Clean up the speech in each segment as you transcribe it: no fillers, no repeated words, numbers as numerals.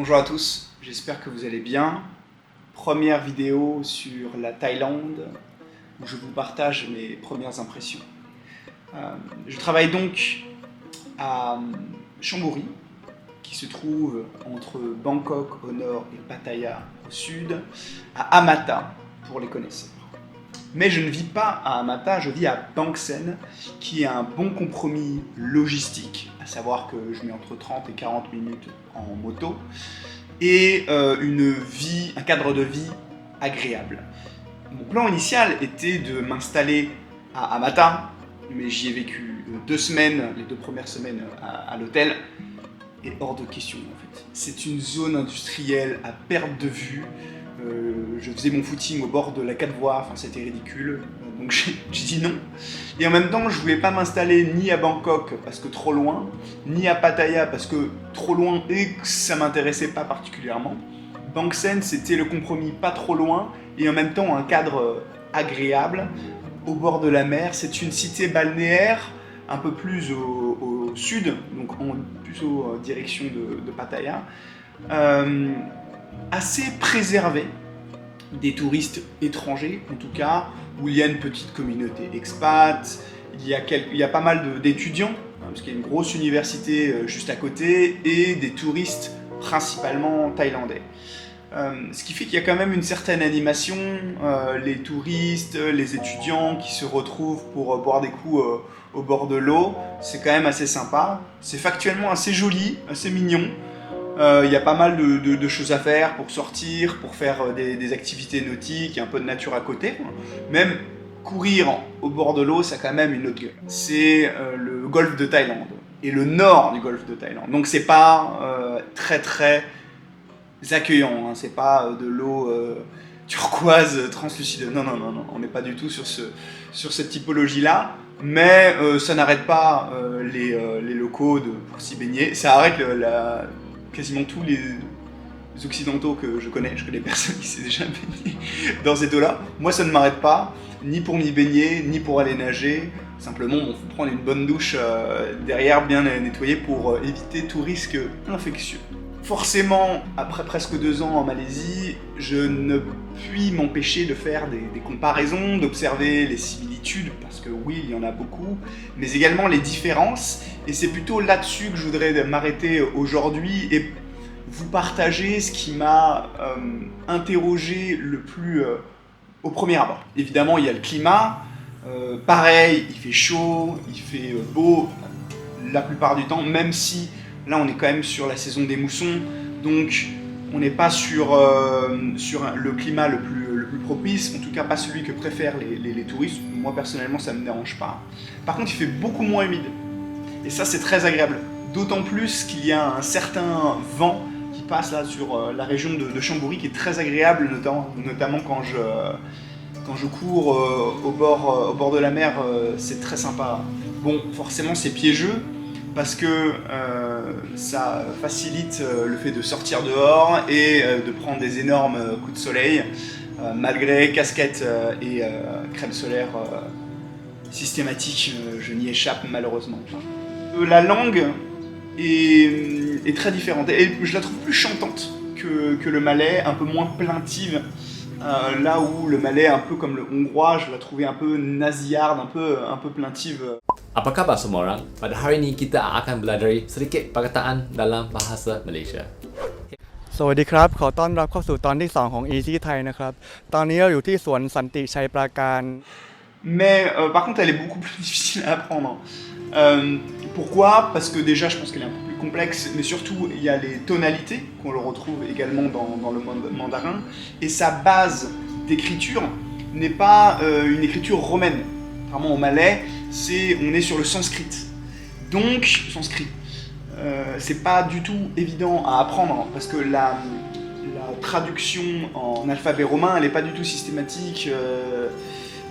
Bonjour à tous, j'espère que vous allez bien. Première vidéo sur la Thaïlande où je vous partage mes premières impressions. Je travaille donc à Chonburi, qui se trouve entre Bangkok au nord et Pattaya au sud, à Amata pour les connaisseurs. Mais je ne vis pas à Amata, je vis à Bang Sen, qui est un bon compromis logistique, à savoir que je mets entre 30 et 40 minutes en moto, et un cadre de vie agréable. Mon plan initial était de m'installer à Amata, mais j'y ai vécu 2 semaines, les 2 premières semaines à l'hôtel, et hors de question en fait. C'est une zone industrielle à perte de vue. Je faisais mon footing au bord de la 4 voies, enfin c'était ridicule, donc j'ai dit non. Et en même temps, je voulais pas m'installer ni à Bangkok parce que trop loin, ni à Pattaya parce que trop loin et que ça m'intéressait pas particulièrement. Bang Sen, c'était le compromis pas trop loin et en même temps un cadre agréable au bord de la mer. C'est une cité balnéaire un peu plus au sud, donc plutôt en direction de Pattaya. Assez préservé des touristes étrangers, en tout cas, où il y a une petite communauté expat, il y a pas mal d'étudiants, parce qu'il y a une grosse université juste à côté, et des touristes principalement thaïlandais. Ce qui fait qu'il y a quand même une certaine animation, les touristes, les étudiants qui se retrouvent pour boire des coups au bord de l'eau, c'est quand même assez sympa. C'est factuellement assez joli, assez mignon. Il y a pas mal de choses à faire pour sortir, pour faire des activités nautiques, un peu de nature à côté. Même courir au bord de l'eau, ça a quand même une autre gueule. C'est le golfe de Thaïlande, et le nord du golfe de Thaïlande. Donc c'est pas très accueillant, hein. C'est pas de l'eau turquoise translucide. Non, on n'est pas du tout sur cette typologie-là. Mais ça n'arrête pas les locaux pour s'y baigner. Ça arrête quasiment tous les occidentaux que je connais personne qui s'est déjà baigné dans ces eaux-là. Moi, ça ne m'arrête pas, ni pour m'y baigner, ni pour aller nager. Simplement, il faut prendre une bonne douche derrière, bien nettoyée pour éviter tout risque infectieux. Forcément, après presque 2 ans en Malaisie, je ne puis m'empêcher de faire des comparaisons, d'observer les similitudes, parce que oui, il y en a beaucoup, mais également les différences. Et c'est plutôt là-dessus que je voudrais m'arrêter aujourd'hui et vous partager ce qui m'a interrogé le plus au premier abord. Évidemment, il y a le climat. Pareil, il fait chaud, il fait beau la plupart du temps, même si là on est quand même sur la saison des moussons, donc on n'est pas sur le climat le plus propice, en tout cas pas celui que préfèrent les touristes. Moi personnellement ça ne me dérange pas. Par contre il fait beaucoup moins humide, et ça c'est très agréable, d'autant plus qu'il y a un certain vent qui passe là sur la région de Chonburi qui est très agréable, notamment quand je cours au bord de la mer, c'est très sympa. Bon, forcément c'est piégeux, parce que ça facilite le fait de sortir dehors et de prendre des énormes coups de soleil, malgré casquette et crème solaire systématique, je n'y échappe malheureusement pas. La langue est très différente, et je la trouve plus chantante que le malais, un peu moins plaintive. Là où le malais, un peu comme le hongrois, je la trouvais un peu nasillarde, un peu plaintive. Apa kabar semua orang? Pada hari ini kita akan belajar sedikit perkataan dalam bahasa Malaysia. สวัสดีครับขอต้อนรับเข้าสู่ตอนที่ 2 ของ Easy Thai นะครับตอนนี้เราอยู่ที่สวนสันติชัยปราการ Mais par contre, elle est beaucoup plus difficile à apprendre. Pourquoi? Parce que déjà, je pense qu'elle est un peu plus complexe, mais surtout, il y a les tonalités qu'on le retrouve également dans le mandarin, et sa base d'écriture n'est pas une écriture romaine. Vraiment, au malais, on est sur le sanskrit. Donc, sanskrit, c'est pas du tout évident à apprendre, parce que la traduction en alphabet romain, elle est pas du tout systématique.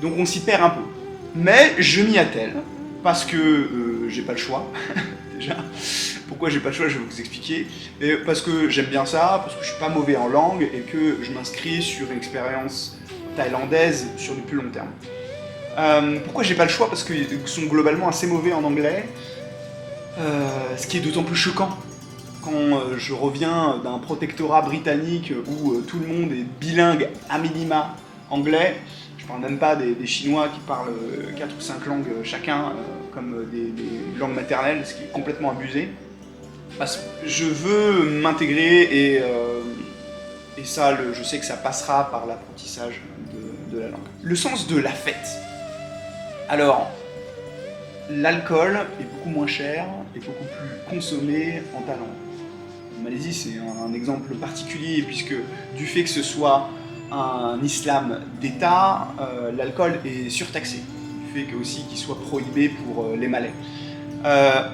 Donc on s'y perd un peu. Mais je m'y attelle, parce que j'ai pas le choix, déjà. Pourquoi j'ai pas le choix, je vais vous expliquer. Et parce que j'aime bien ça, parce que je suis pas mauvais en langue, et que je m'inscris sur une expérience thaïlandaise sur du plus long terme. Pourquoi j'ai pas le choix? Parce qu'ils sont globalement assez mauvais en anglais, ce qui est d'autant plus choquant quand je reviens d'un protectorat britannique où tout le monde est bilingue à minima anglais, je parle même pas des Chinois qui parlent 4 ou 5 langues chacun, comme des langues maternelles, ce qui est complètement abusé. Parce que je veux m'intégrer et ça, je sais que ça passera par l'apprentissage de la langue. Le sens de la fête. Alors, l'alcool est beaucoup moins cher et beaucoup plus consommé en Thaïlande. En Malaisie, c'est un exemple particulier puisque du fait que ce soit un islam d'État, l'alcool est surtaxé. Du fait aussi qu'il soit prohibé pour les Malais.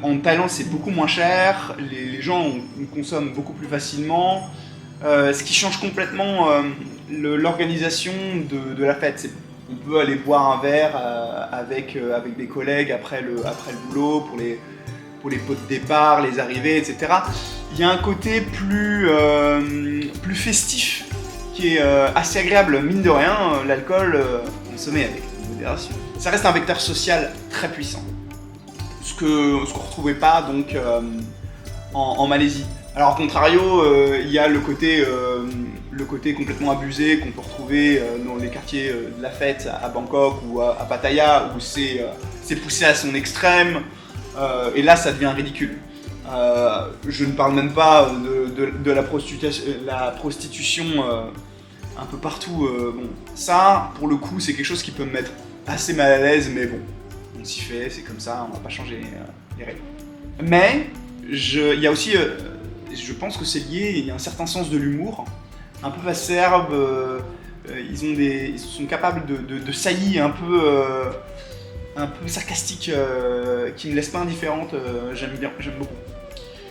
En Thaïlande, c'est beaucoup moins cher, les gens consomment beaucoup plus facilement, ce qui change complètement l'organisation de la fête. On peut aller boire un verre avec des collègues après le boulot pour les pots de départ, les arrivées, etc. Il y a un côté plus festif qui est assez agréable. Mine de rien, l'alcool consommé avec modération. Ça reste un vecteur social très puissant. Ce qu'on ne retrouvait pas donc en Malaisie. Alors, au contrario, il y a le côté complètement abusé qu'on peut retrouver dans les quartiers de la fête à Bangkok ou à Pattaya, où c'est poussé à son extrême, et là ça devient ridicule. Je ne parle même pas de la prostitution un peu partout. Bon, ça, pour le coup, c'est quelque chose qui peut me mettre assez mal à l'aise, mais bon, on s'y fait, c'est comme ça, on va pas changer les règles. Mais, il y a aussi, je pense que c'est lié, il y a un certain sens de l'humour, un peu acerbe, ils sont capables de saillies un peu sarcastiques, qui me laissent pas indifférente, j'aime beaucoup.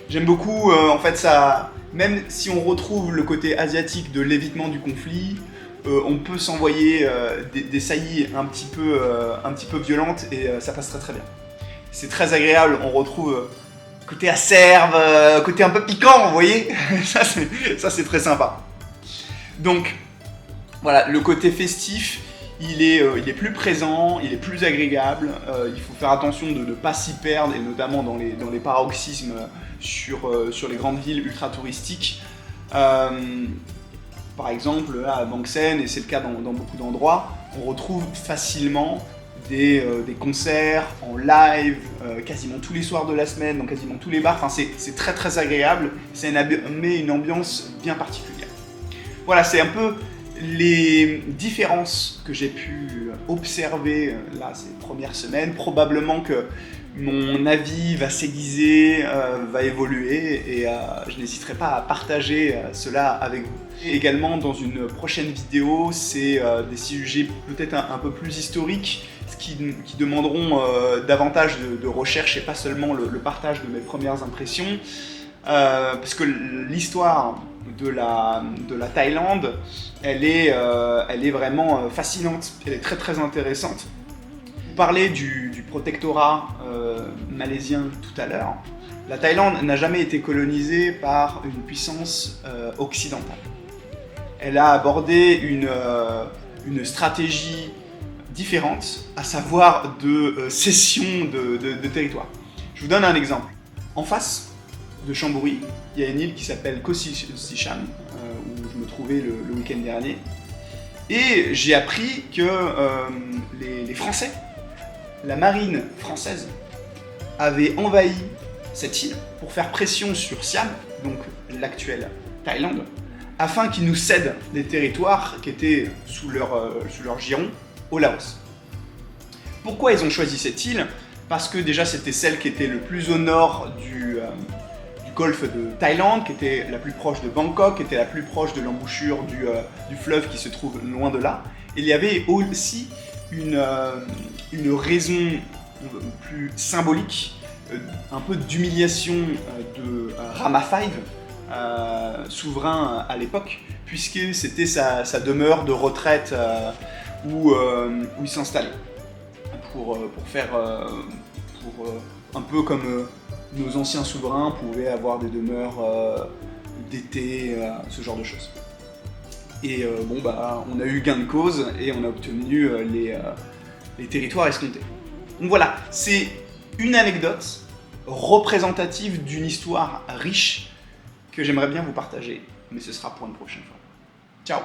J'aime beaucoup, en fait, ça, même si on retrouve le côté asiatique de l'évitement du conflit, on peut s'envoyer des saillies un petit peu violentes et ça passe très très bien. C'est très agréable, on retrouve côté acerbe, côté un peu piquant, vous voyez. Ça c'est très sympa. Donc voilà, le côté festif, il est plus présent, il est plus agréable. Il faut faire attention de ne pas s'y perdre, et notamment dans les paroxysmes sur les grandes villes ultra touristiques. Par exemple, là, à Bang Suen, et c'est le cas dans beaucoup d'endroits, on retrouve facilement des concerts en live quasiment tous les soirs de la semaine, dans quasiment tous les bars. Enfin, c'est très très agréable, ça met une ambiance bien particulière. Voilà, c'est un peu les différences que j'ai pu observer là ces premières semaines. Probablement que mon avis va s'aiguiser, va évoluer, et je n'hésiterai pas à partager cela avec vous. Et également, dans une prochaine vidéo, c'est des sujets peut-être un peu plus historiques, qui demanderont davantage de recherche et pas seulement le partage de mes premières impressions, parce que l'histoire de la Thaïlande, elle est vraiment fascinante, elle est très très intéressante. Vous parlez du protectorat malaisien tout à l'heure. La Thaïlande n'a jamais été colonisée par une puissance occidentale. Elle a abordé une stratégie différente, à savoir de cession de territoire. Je vous donne un exemple. En face de Chamboury, il y a une île qui s'appelle Koh Sicham, où je me trouvais le week-end dernier. Et j'ai appris que les Français, la marine française, avait envahi cette île pour faire pression sur Siam, donc l'actuelle Thaïlande, afin qu'ils nous cèdent des territoires qui étaient sous leur giron au Laos. Pourquoi ils ont choisi cette île? Parce que déjà c'était celle qui était le plus au nord du golfe de Thaïlande, qui était la plus proche de Bangkok, qui était la plus proche de l'embouchure du fleuve qui se trouve loin de là. Et il y avait aussi une raison plus symbolique, un peu d'humiliation de Rama V, souverain à l'époque, puisque c'était sa demeure de retraite où il s'installait pour faire un peu comme nos anciens souverains pouvaient avoir des demeures d'été, ce genre de choses. Et on a eu gain de cause et on a obtenu les territoires escomptés. Donc voilà, c'est une anecdote représentative d'une histoire riche que j'aimerais bien vous partager, mais ce sera pour une prochaine fois. Ciao!